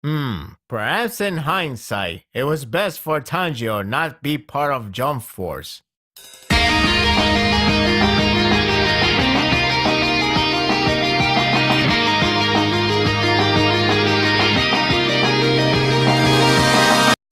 Perhaps in hindsight, it was best for Tanjiro not be part of Jump Force.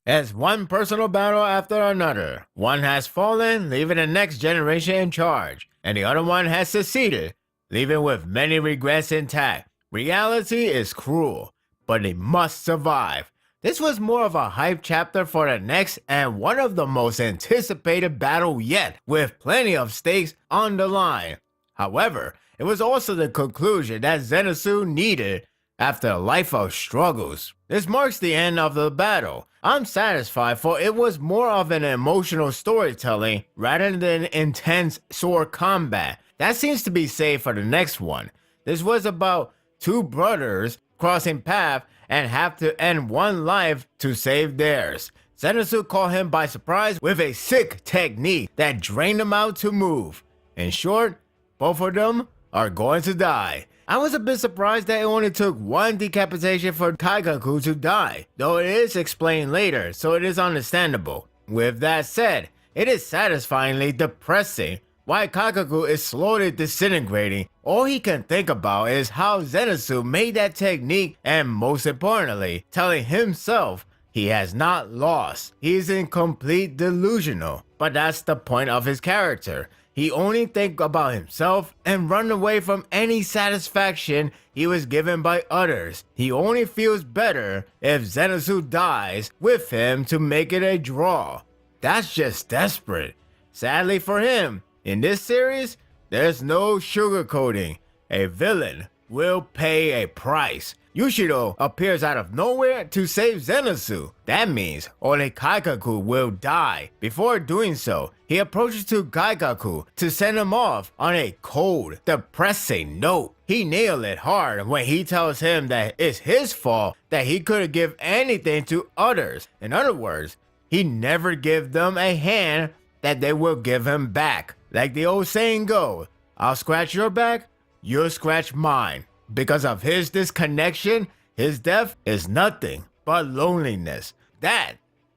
As one personal battle after another, one has fallen, leaving the next generation in charge, and the other one has succeeded, leaving with many regrets intact. Reality is cruel, but they must survive. This was more of a hype chapter for the next and one of the most anticipated battle yet, with plenty of stakes on the line. However, it was also the conclusion that Zenitsu needed after a life of struggles. This marks the end of the battle. I'm satisfied, for it was more of an emotional storytelling rather than intense sword combat. That seems to be safe for the next one. This was about two brothers crossing paths and have to end one life to save theirs. Zenitsu caught him by surprise with a sick technique that drained him out to move. In short, both of them are going to die. I was a bit surprised that it only took one decapitation for Kaikaku to die, though it is explained later, so it is understandable. With that said, it is satisfyingly depressing. While Kaikaku is slowly disintegrating, all he can think about is how Zenitsu made that technique and, most importantly, telling himself he has not lost. He is in complete delusional, but that's the point of his character. He only think about himself and run away from any satisfaction he was given by others. He only feels better if Zenitsu dies with him to make it a draw. That's just desperate. Sadly for him, in this series, there's no sugarcoating. A villain will pay a price. Yushido appears out of nowhere to save Zenitsu. That means only Kaikaku will die. Before doing so, he approaches to Kaikaku to send him off on a cold, depressing note. He nailed it hard when he tells him that it's his fault that he couldn't give anything to others. In other words, he never give them a hand that they will give him back. Like the old saying goes, I'll scratch your back, you'll scratch mine. Because of his disconnection, his death is nothing but loneliness. That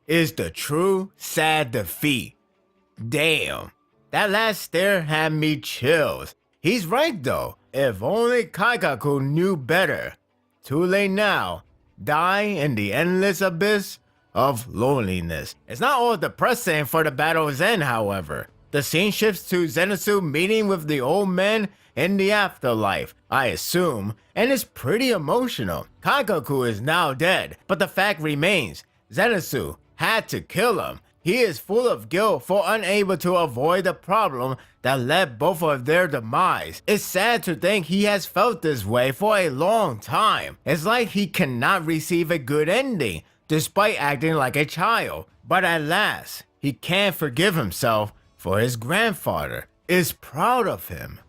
is the true sad defeat. Damn, that last stare had me chills. He's right though. If only Kaikaku knew better. Too late now. Die in the endless abyss of loneliness. It's not all depressing for the battle's end, however. The scene shifts to Zenitsu meeting with the old man in the afterlife, I assume, and it's pretty emotional. Kaikaku is now dead, but the fact remains, Zenitsu had to kill him. He is full of guilt for unable to avoid the problem that led both of their demise. It's sad to think he has felt this way for a long time. It's like he cannot receive a good ending, despite acting like a child. But at last, he can't forgive himself, for his grandfather is proud of him.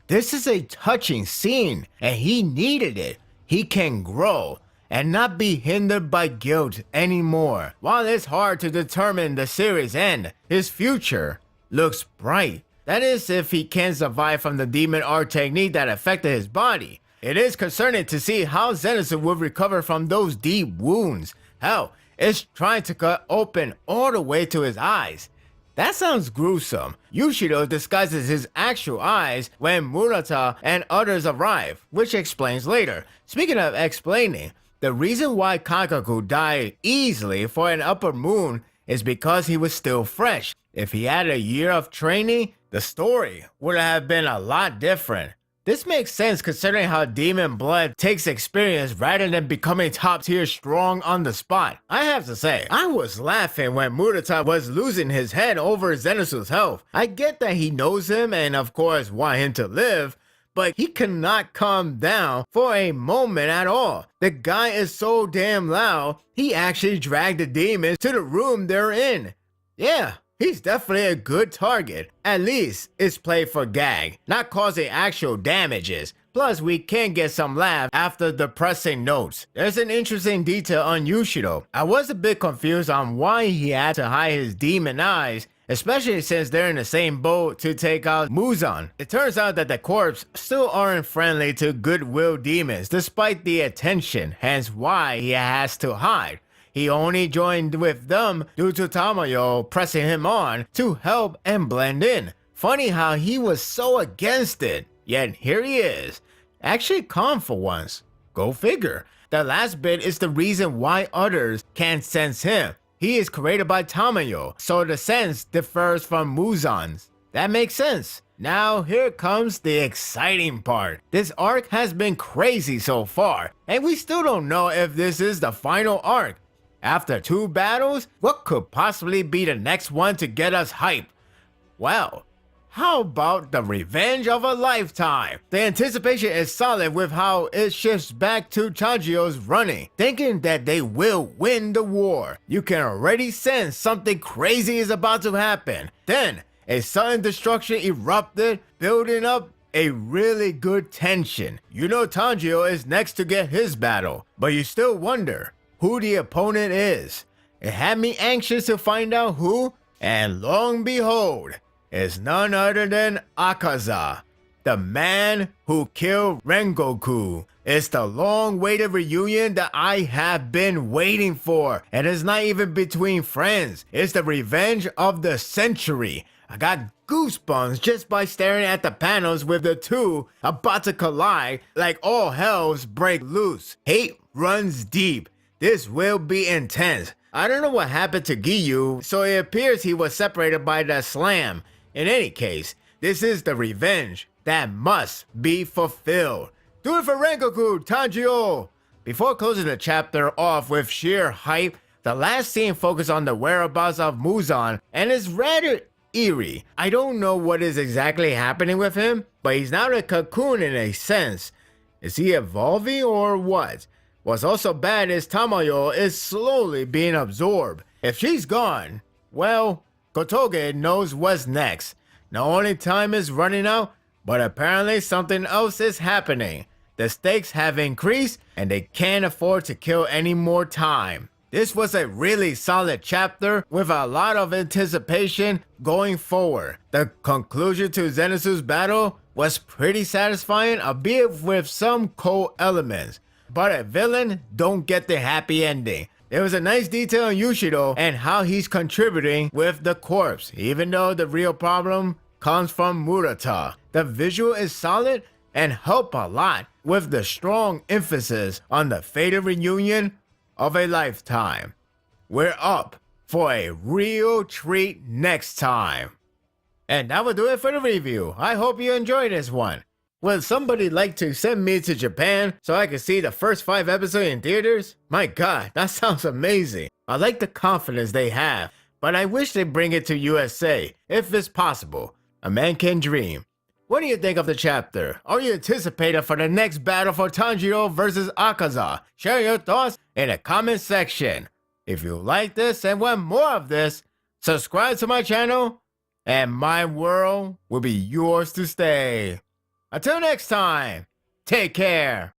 This is a touching scene, and he needed it. He can grow and not be hindered by guilt anymore. While it's hard to determine the series' end, his future looks bright. That is, if he can survive from the demon art technique that affected his body. It is concerning to see how Zenitsu will recover from those deep wounds. Hell, it's trying to cut open all the way to his eyes. That sounds gruesome. Yushido disguises his actual eyes when Murata and others arrive, which explains later. Speaking of explaining, the reason why Kaikaku died easily for an upper moon is because he was still fresh. If he had a year of training, the story would have been a lot different. This makes sense considering how demon blood takes experience rather than becoming top tier strong on the spot. I have to say, I was laughing when Murata was losing his head over Zenitsu's health. I get that he knows him and of course want him to live, but he cannot calm down for a moment at all. The guy is so damn loud, he actually dragged the demons to the room they're in. Yeah. He's definitely a good target. At least it's played for gag, not causing actual damages. Plus, we can get some laugh after depressing notes. There's an interesting detail on Yushido. I was a bit confused on why he had to hide his demon eyes especially since they're in the same boat to take out Muzan. It turns out that the corps still aren't friendly to goodwill demons despite the attention, hence why he has to hide. He only joined with them due to Tamayo pressing him on to help and blend in. Funny how he was so against it, yet here he is, actually calm for once. Go figure. The last bit is the reason why others can't sense him. He is created by Tamayo, so the sense differs from Muzan's. That makes sense. Now here comes the exciting part. This arc has been crazy so far, and we still don't know if this is the final arc. After 2 battles, what could possibly be the next one to get us hype? Well, how about the revenge of a lifetime? The anticipation is solid with how it shifts back to Chagio's running, thinking that they will win the war. You can already sense something crazy is about to happen. Then, a sudden destruction erupted, building up a really good tension. You know Tanjiro is next to get his battle, but you still wonder who the opponent is. It had me anxious to find out who, and lo and behold, is none other than Akaza, the man who killed Rengoku. It's the long-awaited reunion that I have been waiting for, and it's not even between friends. It's the revenge of the century. I got goosebumps just by staring at the panels with the two about to collide like all hells break loose. Hate runs deep. This will be intense. I don't know what happened to Giyu, so it appears he was separated by the slam. In any case, this is the revenge that must be fulfilled. Do it for Rengoku, Tanjiro! Before closing the chapter off with sheer hype, the last scene focused on the whereabouts of Muzan and is rather eerie. I don't know what is exactly happening with him, but he's now a cocoon in a sense. Is he evolving or what? What's also bad is Tamayo is slowly being absorbed. If she's gone, well, Kotoge knows what's next. Not only time is running out, but apparently something else is happening. The stakes have increased and they can't afford to kill any more time. This was a really solid chapter with a lot of anticipation going forward. The conclusion to Zenitsu's battle was pretty satisfying, albeit with some cold elements. But a villain don't get the happy ending. There was a nice detail on Yushido and how he's contributing with the corpse, even though the real problem comes from Murata. The visual is solid and help a lot with the strong emphasis on the fated reunion of a lifetime. We're up for a real treat next time. And that will do it for the review. I hope you enjoyed this one. Would somebody like to send me to Japan so I can see the first 5 episodes in theaters? My god, that sounds amazing. I like the confidence they have, but I wish they'd bring it to USA, if it's possible. A man can dream. What do you think of the chapter? Are you anticipated for the next battle for Tanjiro versus Akaza? Share your thoughts in the comment section. If you like this and want more of this, subscribe to my channel, and my world will be yours to stay. Until next time, take care.